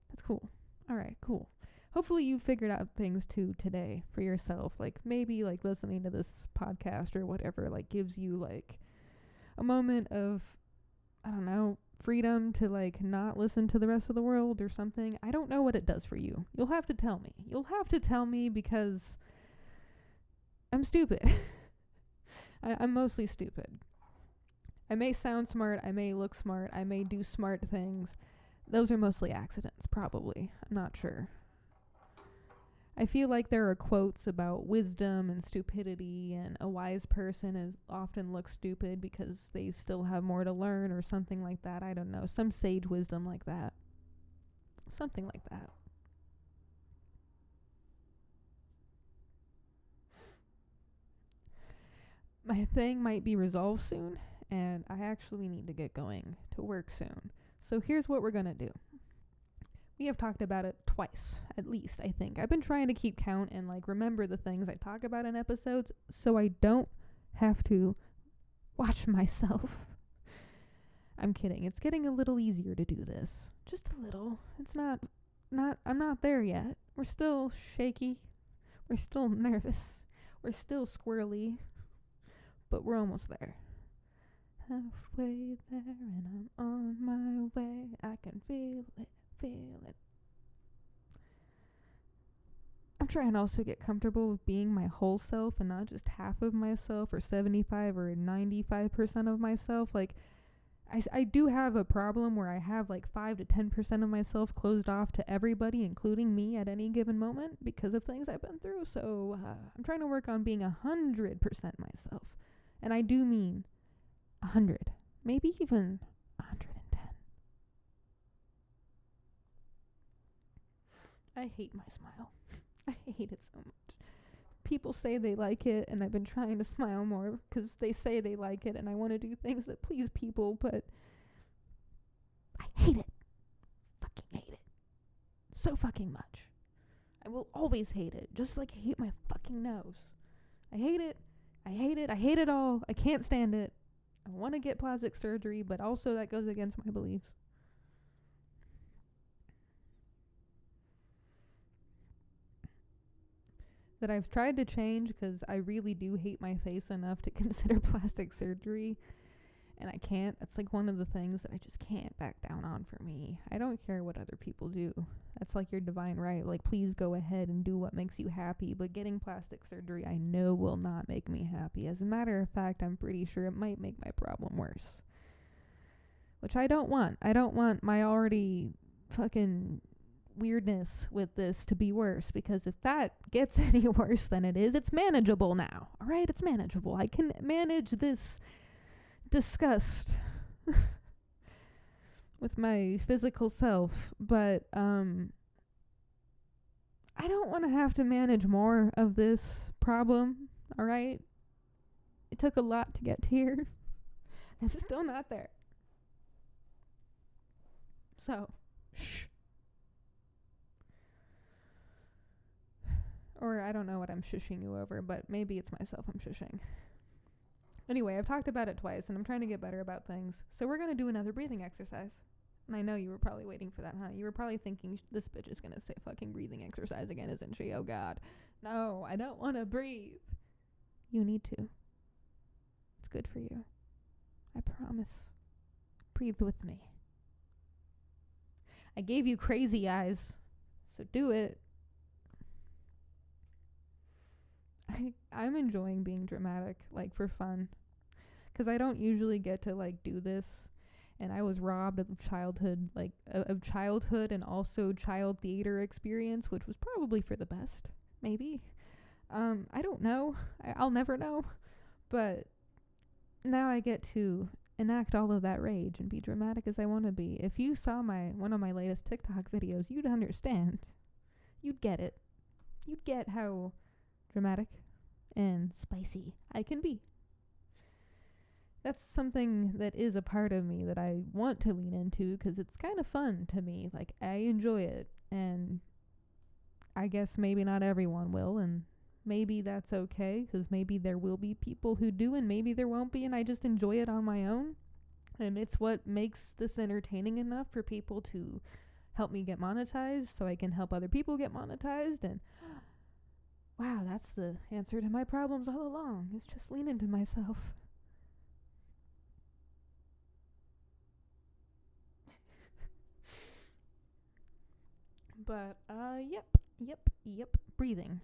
That's cool. Alright, cool. Hopefully you figured out things too today for yourself. Like maybe like listening to this podcast or whatever like gives you like a moment of, I don't know, freedom to like not listen to the rest of the world or something. I don't know what it does for you. You'll have to tell me. You'll have to tell me because I'm stupid. I'm mostly stupid. I may sound smart, I may look smart, I may do smart things. Those are mostly accidents, probably. I'm not sure. I feel like there are quotes about wisdom and stupidity, and a wise person often looks stupid because they still have more to learn or something like that. I don't know. Some sage wisdom like that. Something like that. My thing might be resolved soon, and I actually need to get going to work soon. So here's what we're gonna do. We have talked about it twice, at least, I think. I've been trying to keep count and like remember the things I talk about in episodes so I don't have to watch myself. I'm kidding. It's getting a little easier to do this. Just a little. It's not I'm not there yet. We're still shaky. We're still nervous. We're still squirrely. But we're almost there. Halfway there and I'm on my way. I can feel it. I'm trying to also get comfortable with being my whole self and not just half of myself or 75 or 95% of myself. Like, I do have a problem where I have like 5 to 10% of myself closed off to everybody, including me at any given moment because of things I've been through. So I'm trying to work on being 100% myself. And I do mean 100, maybe even 110. I hate my smile. I hate it so much. People say they like it, and I've been trying to smile more because they say they like it, and I want to do things that please people, but I hate it. Fucking hate it. So fucking much. I will always hate it, just like I hate my fucking nose. I hate it. I hate it. I hate it all. I can't stand it. I want to get plastic surgery, but also that goes against my beliefs. That I've tried to change because I really do hate my face enough to consider plastic surgery. And I can't. That's like one of the things that I just can't back down on for me. I don't care what other people do. That's like your divine right. Like, please go ahead and do what makes you happy. But getting plastic surgery, I know will not make me happy. As a matter of fact, I'm pretty sure it might make my problem worse. Which I don't want. I don't want my already fucking weirdness with this to be worse. Because if that gets any worse than it is, it's manageable now. Alright? It's manageable. I can manage this disgust with my physical self, but I don't want to have to manage more of this problem. All right, it took a lot to get here. I'm still not there, so shh. Or I don't know what I'm shushing you over, but maybe it's myself I'm shushing. Anyway, I've talked about it twice, and I'm trying to get better about things. So we're going to do another breathing exercise. And I know you were probably waiting for that, huh? You were probably thinking, this bitch is going to say fucking breathing exercise again, isn't she? Oh, God. No, I don't want to breathe. You need to. It's good for you. I promise. Breathe with me. I gave you crazy eyes, so do it. I'm enjoying being dramatic, like, for fun. Because I don't usually get to, like, do this. And I was robbed of childhood, like, of childhood and also child theater experience, which was probably for the best, maybe. I don't know. I'll never know. But now I get to enact all of that rage and be dramatic as I want to be. If you saw one of my latest TikTok videos, you'd understand. You'd get it. You'd get how dramatic and spicy I can be. That's something that is a part of me that I want to lean into because it's kind of fun to me. Like, I enjoy it, and I guess maybe not everyone will, and maybe that's okay, because maybe there will be people who do, and maybe there won't be, and I just enjoy it on my own. And it's what makes this entertaining enough for people to help me get monetized, so I can help other people get monetized. And wow, that's the answer to my problems all along, is just lean into myself. But, yep, breathing.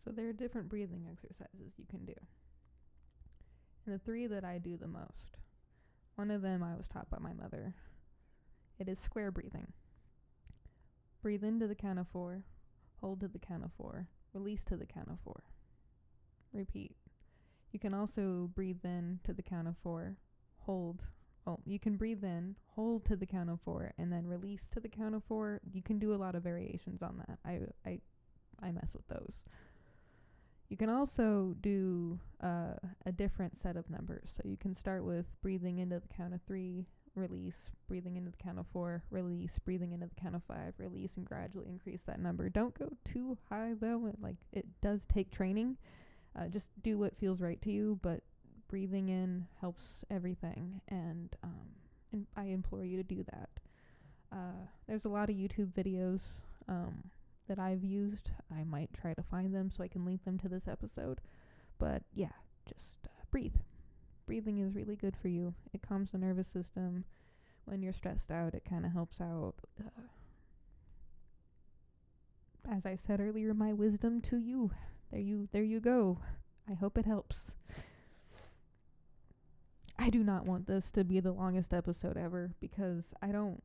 So there are different breathing exercises you can do. And the three that I do the most, one of them I was taught by my mother. It is square breathing. Breathe into the count of 4, hold to the count of 4, release to the count of 4. Repeat. You can also breathe in to the count of 4, hold. Oh, you can breathe in, hold to the count of 4, and then release to the count of 4. You can do a lot of variations on that. I mess with those. You can also do a different set of numbers. So you can start with breathing into the count of 3, release, breathing into the count of 4, release, breathing into the count of 5, release, and gradually increase that number. Don't go too high, though. It does take training. Just do what feels right to you, but breathing in helps everything, and I implore you to do that. There's a lot of YouTube videos that I've used. I might try to find them so I can link them to this episode. But yeah, just breathe. Breathing is really good for you. It calms the nervous system. When you're stressed out, it kind of helps out. As I said earlier, my wisdom to you. There you go. I hope it helps. I do not want this to be the longest episode ever, because I don't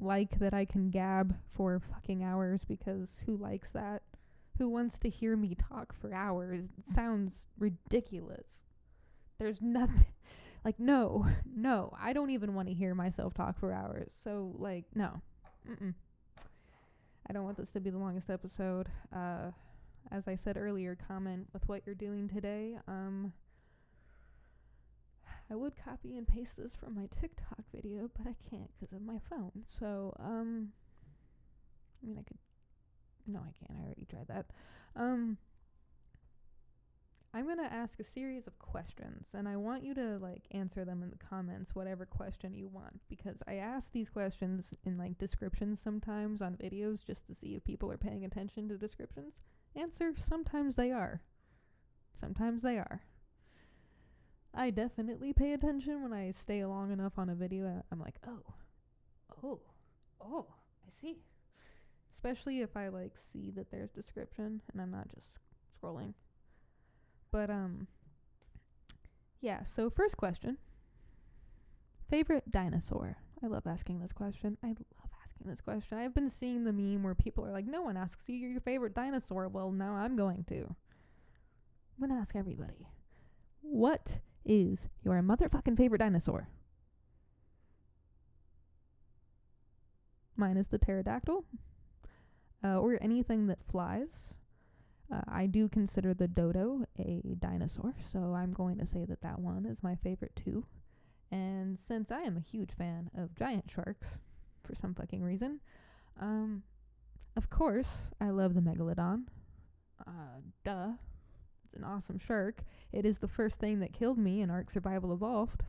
like that I can gab for fucking hours, because who likes that? Who wants to hear me talk for hours? It sounds ridiculous. There's nothing, like, no, I don't even want to hear myself talk for hours. So, like, no. I don't want this to be the longest episode. as I said earlier, comment with what you're doing today. I would copy and paste this from my TikTok video, but I can't because of my phone. So, I mean, I could. No, I can't. I already tried that. I'm going to ask a series of questions, and I want you to, like, answer them in the comments, whatever question you want, because I ask these questions in, like, descriptions sometimes on videos just to see if people are paying attention to descriptions. Answer, sometimes they are. Sometimes they are. I definitely pay attention when I stay long enough on a video. I'm like, oh, I see. Especially if I, like, see that there's description and I'm not just scrolling. But, yeah, so first question. Favorite dinosaur? I love asking this question. I've been seeing the meme where people are like, no one asks you your favorite dinosaur. Well, now I'm going to. I'm going to ask everybody. What is your motherfucking favorite dinosaur? Mine is the pterodactyl. Or anything that flies. I do consider the dodo a dinosaur, so I'm going to say that that one is my favorite too. And since I am a huge fan of giant sharks, for some fucking reason, of course, I love the megalodon. Duh. It's an awesome shark. It is the first thing that killed me in Ark Survival Evolved.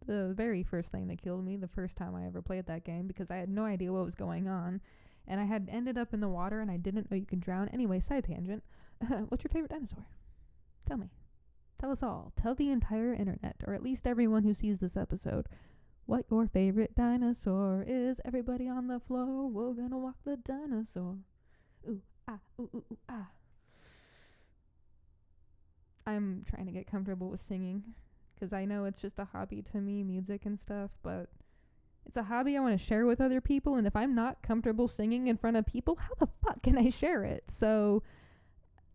The very first thing that killed me the first time I ever played that game, because I had no idea what was going on. And I had ended up in the water, and I didn't know you can drown. Anyway, side tangent. What's your favorite dinosaur? Tell me. Tell us all. Tell the entire internet, or at least everyone who sees this episode, what your favorite dinosaur is. Everybody on the floor, we're gonna walk the dinosaur. Ooh, ah, ooh, ooh, ooh, ah. I'm trying to get comfortable with singing, because I know it's just a hobby to me, music and stuff, but it's a hobby I want to share with other people, and if I'm not comfortable singing in front of people, how the fuck can I share it? So,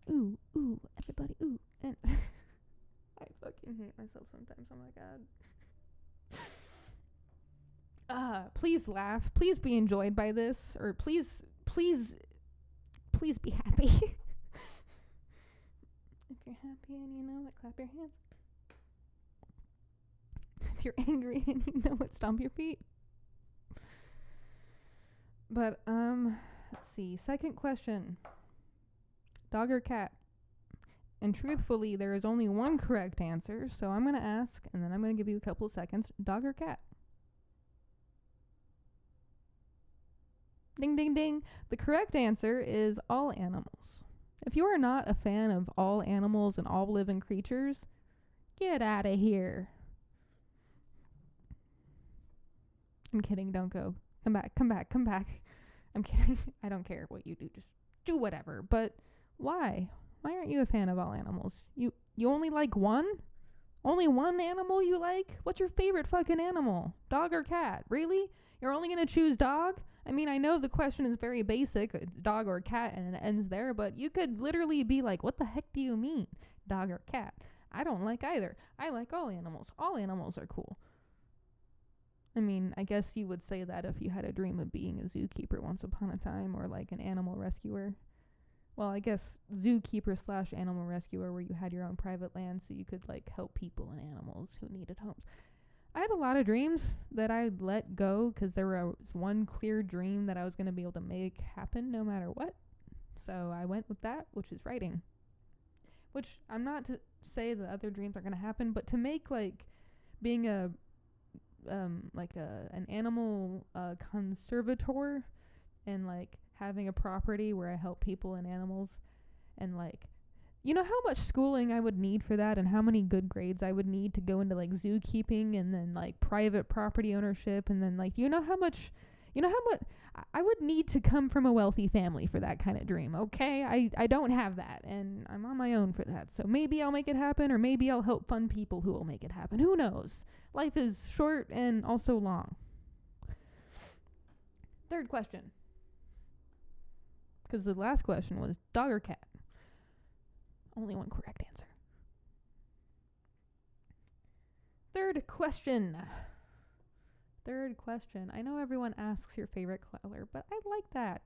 ooh, everybody, ooh. And I fucking hate myself sometimes, oh my god. Please laugh. Please be enjoyed by this, or please be happy. If you're happy and you know it, clap your hands. If you're angry and you know it, stomp your feet. But, let's see. Second question. Dog or cat? And truthfully, there is only one correct answer, so I'm going to ask, and then I'm going to give you a couple of seconds. Dog or cat? Ding, ding, ding. The correct answer is all animals. If you are not a fan of all animals and all living creatures, get out of here. I'm kidding, don't go. Come back. I'm kidding. I don't care what you do. Just do whatever. But why? Why aren't you a fan of all animals? You only like one? Only one animal you like? What's your favorite fucking animal? Dog or cat? Really? You're only going to choose dog? I mean, I know the question is very basic. It's dog or cat and it ends there. But you could literally be like, what the heck do you mean? Dog or cat? I don't like either. I like all animals. All animals are cool. I mean, I guess you would say that if you had a dream of being a zookeeper once upon a time, or like an animal rescuer. Well, I guess zookeeper / animal rescuer, where you had your own private land so you could like help people and animals who needed homes. I had a lot of dreams that I let go because there was one clear dream that I was going to be able to make happen no matter what. So I went with that, which is writing. Which I'm not to say the other dreams are going to happen, but to make like being a an animal conservator, and like having a property where I help people and animals, and like, you know how much schooling I would need for that, and how many good grades I would need to go into like zookeeping and then like private property ownership, and then like you know how much I would need to come from a wealthy family for that kind of dream. Okay, I don't have that, and I'm on my own for that. So maybe I'll make it happen, or maybe I'll help fund people who will make it happen. Who knows? Life is short and also long. Third question. Because the last question was dog or cat. Only one correct answer. Third question. I know everyone asks your favorite color, but I like that.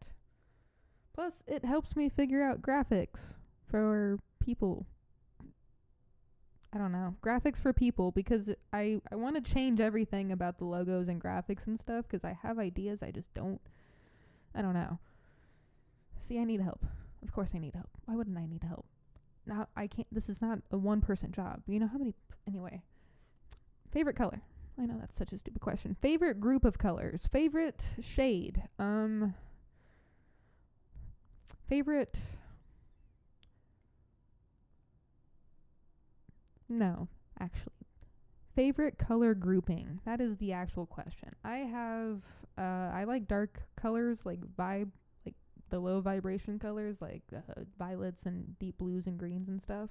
Plus, it helps me figure out graphics for people. I don't know. Graphics for people, because I want to change everything about the logos and graphics and stuff, because I have ideas. I just don't. I don't know. See, I need help. Of course I need help. Why wouldn't I need help? Not, I can't. This is not a one-person job. You know how many. Anyway. Favorite color. I know that's such a stupid question. Favorite group of colors. Favorite shade. Favorite. No, actually. Favorite color grouping. That is the actual question. I have, I like dark colors, like the low vibration colors, like violets and deep blues and greens and stuff.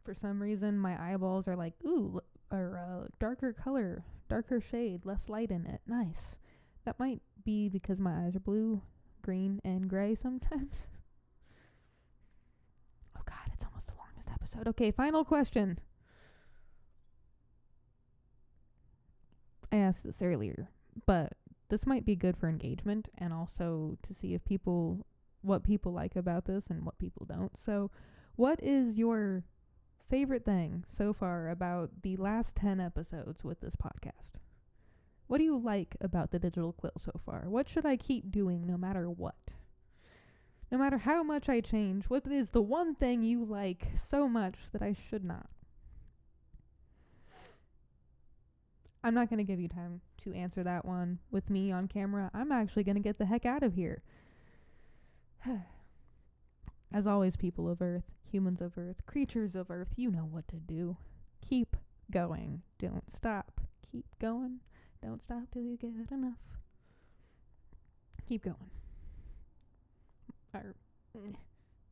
For some reason, my eyeballs are like, ooh, or darker color, darker shade, less light in it. Nice. That might be because my eyes are blue, green, and gray sometimes. Oh god, it's almost the longest episode. Okay, final question. I asked this earlier, but this might be good for engagement and also to see if what people like about this and what people don't. So, what is your favorite thing so far about the last 10 episodes with this podcast? What do you like about the digital quill so far? What should I keep doing no matter what? No matter how much I change, what is the one thing you like so much that I should not? I'm not going to give you time to answer that one with me on camera. I'm actually going to get the heck out of here. As always, people of Earth, humans of Earth, creatures of Earth, you know what to do. Keep going. Don't stop. Keep going. Don't stop till you get enough. Keep going.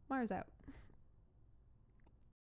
Mars out.